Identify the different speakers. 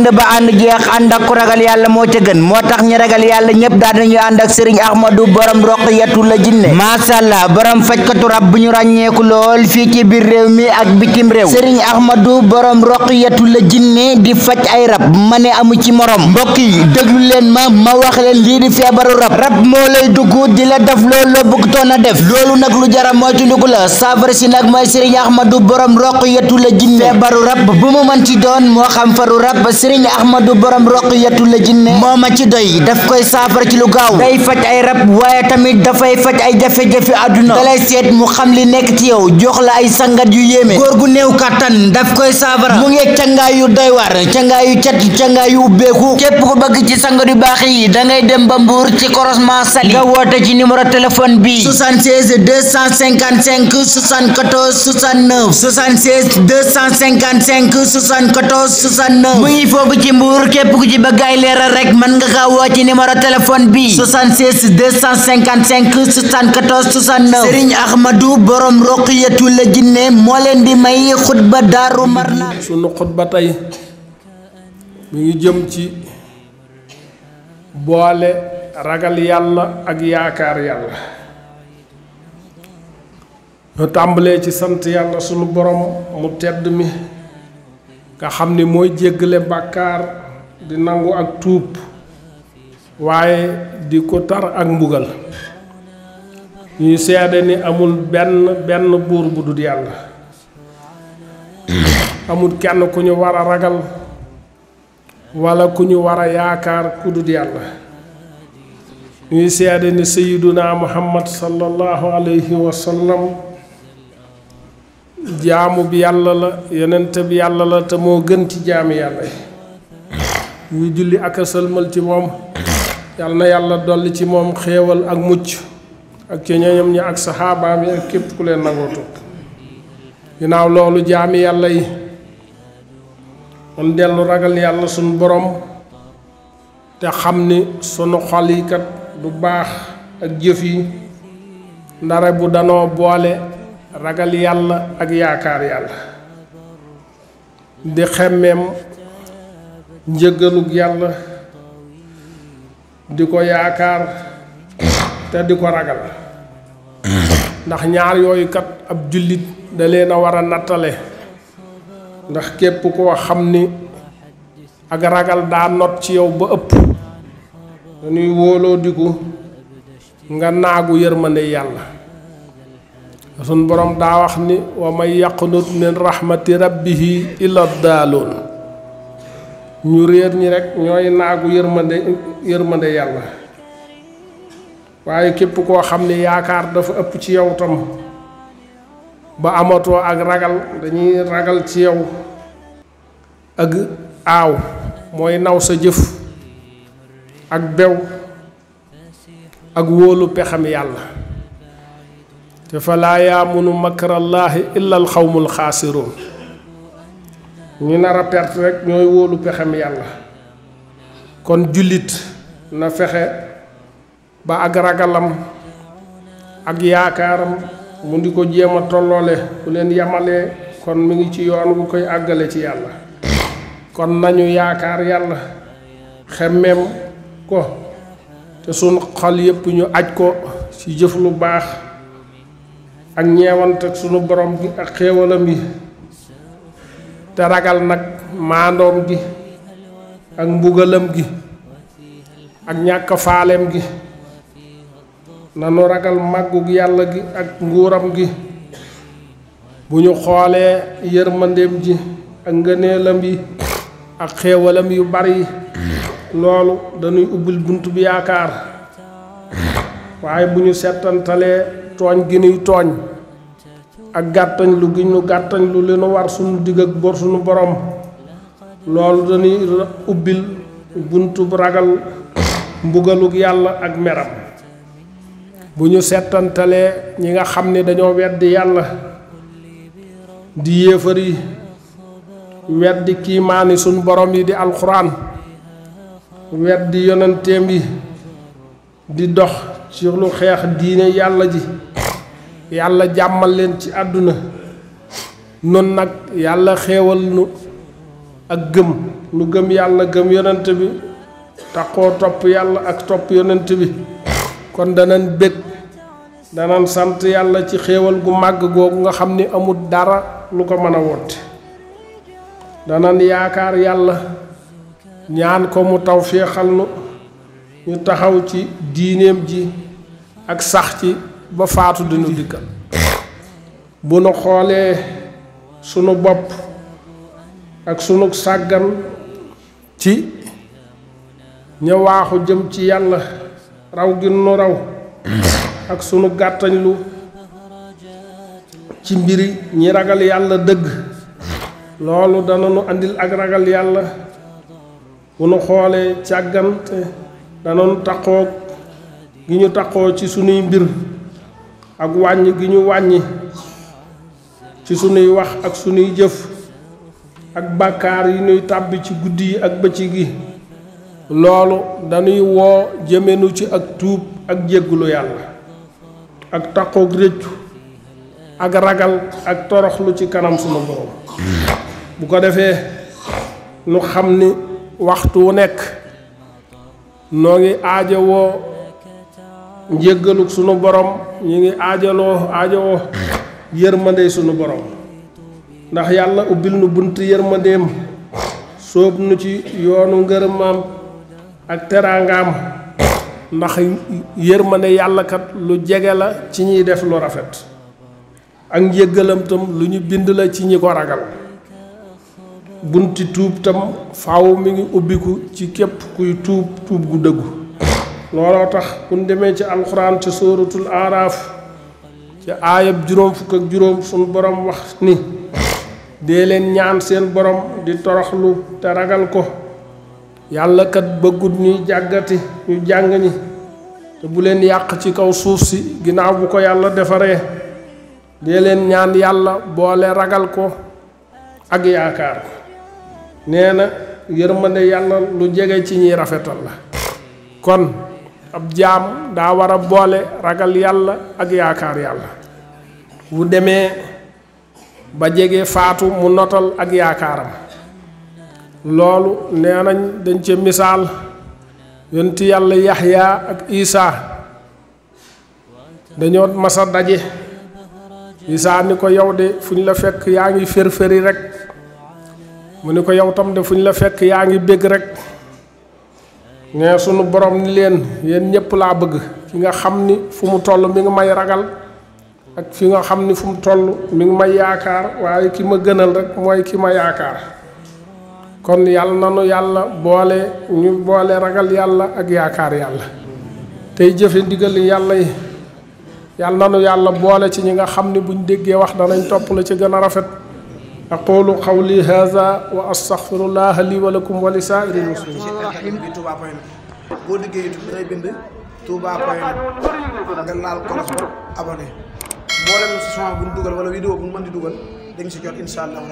Speaker 1: ànd ba ànd jeex ànd ak ku ragal yàlla moo ca gën moo tax ñi ragal yàlla ñëpp daan nañu ànd ak Serigne Ahmadou borom Roqiyatu la jinne masàllaa borom fajkatu rab bu ñu ràññeeku lool fii ci biir réew mi ak bitim réew Serigne Ahmadou borom Roqiyatu la jinne di faj ay rab ma ne amu ci morom mbokk yi déglu leen ma wax leen lii di feebaru rab moo lay dugg di la def loolu la bëgg toon a def loolu nag lu jara moytandiku la saafara si nag mooy Serigne Ahmadou borom Roqiyatu la jinne feebaru rab bu mu mën ci doon moo xam faru rab Serigne Ahmadou borom Roqiyatu la jinne moo ma ci doy daf koy saafara ci lu gaaw day faj ay rab waaye tamit dafay faj ay jafe-jafe àdduna dalay seet mu xam li nekk ci yow jox la ay sangat yu yéeme góor gu néew kàttan daf koy saafara mu ngi cangaay yu doy waar cangaay yu cat cangaay yu ubbeeku képp ku bëgg ci sangat yu baax yi da ngay dem ba Mbuur ci croisement Sali nga woote ci numéro téléphone bi 76 255 74 69 76 255 74 69 mu ngi foofu ci Mbuur képp ku ci bëgg ay leeral rek mën nga kaa woo ci numéro téléphone bi 76 255 74 69 Serigne Ahmadou borom Roqiyatu la jinne moo leen di may xutba Daaru Marnaan
Speaker 2: sunu xutba tey mi ngi jëm ci boole ragal yàlla ak yaakaar yàlla ñu tàmbalee ci sant yàlla sunu borom mu tedd mi nga xam ni mooy jéggale bàkkaar di nangu ak tuub waaye di ko tar ak mbugal ñuy seede ni amul benn buur bu dul yàlla amul kenn ku ñu war a ragal wala ku ñu war a yaakaar ku dul yàlla ñuy seede ni sayyiduna Muhammad sallallahu alayhi wa sallam jaamu bi yàlla la yonent bi yàlla la te moo gën ci jaami yàlla yi ñuy julli ak a sëlmal ci moom yàlla na yàlla dolli ci moom xéewal ak mucc ak ci ñoñam ñi ak saxaabaam yi ak képp ku leen nangoo topp ginnaaw loolu jaami yàlla yi man dellu ragal yàlla sunu borom te xam ni sunu xol yi kat du baax ak jëf yi ndare bu danoo boole ragal yàlla ak yaakaar yàlla di xemmeem njëggalug yàlla di ko yaakaar te di ko ragal ndax ñaar yooyu kat ab jullit da leen a war a nattale ndax képp koo xam ni ak ragal daa not ci yow ba ëpp dañuy wóoloo diku nga naagu yërmande yàlla sun borom daa wax ni wa man yaqnut min rahmati rabbihi illa daaloon ñu réer ñi rekk ñooy naagu yërmande yàlla waaye képp koo xam ni yaakaar dafa ëpp ci yow tam ba amatoo ak ragal dañuy ragal ci yow ak aaw mooy naw sa jëf ak bew ak wóolu pexam yàlla te fa laa yaamunu makrallaahi illa al xawmul xaasiroon ñu nar a perte rek ñooy wóolu pexam yàlla kon jullit na fexe ba ak ragalam ak yaakaaram mu di ko jéem a tolloole bu leen yamalee kon mi ngi ci yoon wu koy àggale ci yàlla kon nañu yaakaar yàlla xemmeem ko te sunu xol yépp ñu aj ko ci jëf lu baax ak ñeewant ak sunu borom bi ak xéewalam yi te ragal nag maandoom gi ak mbugalam gi ak ñàkk faaleem gi nanu ragal màggug yàlla gi ak nguuram gi bu ñu xoolee yërmandeem ji ak ngëneelam yi ak xéewalam yu bari loolu dañuy ubbil bunt bi yaakaar waaye bu ñu settantalee tooñ gi nuy tooñ ak gàttañ lu gi ñu gàttañ lu li nu war sunu digg ak bor sunu borom loolu dañuy ubbil buntu ragal mbugalug yàlla ak meram bu ñu settantalee ñi nga xam ne dañoo weddi yàlla di yéefar yi weddi kiimaani sunu borom yi di alxuraan weddi yonenteem yi di dox ci lu xeex diine yàlla ji yàlla jàmmal leen ci àdduna nun nag yàlla xéewal nu ak gëm nu gëm yàlla gëm yonent bi taxoo topp yàlla ak topp yonent bi kon danañ bég danañ sant yàlla ci xéewal gu màgg googu nga xam ni amul dara lu ko mën a wonte danañ yaakaar yàlla ñaan ko mu tawféexal nu ñu taxaw ci diineem ji ak sax ci ba faatu dinu dikkal bu nu xoolee sunu bopp ak sunu sàggan ci ña waaxu jëm ci yàlla raw gi nu raw ak sunu gàttañlu ci mbiri ñi ragal yàlla dëgg loolu dana nu andil ak ragal yàlla bu nu xoolee càggante dana nu taqoo gi ñu taqoo ci sunuy mbir ak wàññi gi ñu wàññi ci sunuy wax ak sunuy jëf ak bàkkaar yi nuy tàbbi ci guddi yi ak bëccëg gi loolu dañuy woo jëmenu ci ak tuub ak jéggulu yàlla ak taqoog réccu ak ragal ak toroxlu ci kanam sunu borom bu ko defee nu xam ni waxtu wu nekk noo ngi aajowoo njéggaluk sunu borom ñi ngi aajowoo yërmande sunu borom ndax yàlla ubbil nu bunt yërmandeem sóob nu ci yoonu ngërëmaam ak teraangaam ndax yërmande yàlla kat lu jege la ci ñiy def lu rafet ak njéggalam tam lu ñu bind la ci ñi ko ragal bunti tuub tam faaw mi ngi ubbiku ci képp kuy tuub gu dëggu looloo tax bu ñu demee ci alxuraan ci sóoratul aaraaf ci aayab juróom fukk ak juróom sunu borom wax ni dee leen ñaan seen borom di toroxlu te ragal ko yàlla kat bëggut ñuy jàggati ñu jàng ñi te bu leen yàq ci kaw suuf si ginnaaw bu ko yàlla defaree dee leen ñaan yàlla boole ragal ko ak yaakaar ko nee na yërmande yàlla lu jege ci ñiy rafetal la kon ab jaam daa war a boole ragal yàlla ak yaakaar yàlla bu demee ba jege faatu mu notal ak yaakaaram loolu nee nañ dañ ca misaal yonent yàlla yaxya ak isaa dañoo masa daje isaa ni ko yow de fu ñu la fekk yaa ngi fër-fëri rek mu ni ko yow tam de fu ñu la fekk yaa ngi bég rek ne sunu borom ni leen yéen ñépp laa bëgg ki nga xam ni fu mu toll mi ngi may ragal ak fi nga xam ni fu mu toll mi ngi may yaakaar waaye ki ma gënal rek mooy ki ma yaakaar kon yàlla nanu yàlla boole ñu boole ragal yàlla ak yaakaar yàlla tey jëfe ndigal yàlla yi yàlla nanu yàlla boole ci ñi nga xam ni buñ déggee wax danañ topp la ci gën a rafet aqulu qawli hadha wa astaghfirullaha li wa lakum wa li saa'iril muslimin
Speaker 3: boo liggéey YouTube dangay bind touba.net nga laal kolos ba abonné mboolem son bu ñu dugal wala vidéo bu ñu mën di dugal dañ si jot incha allah.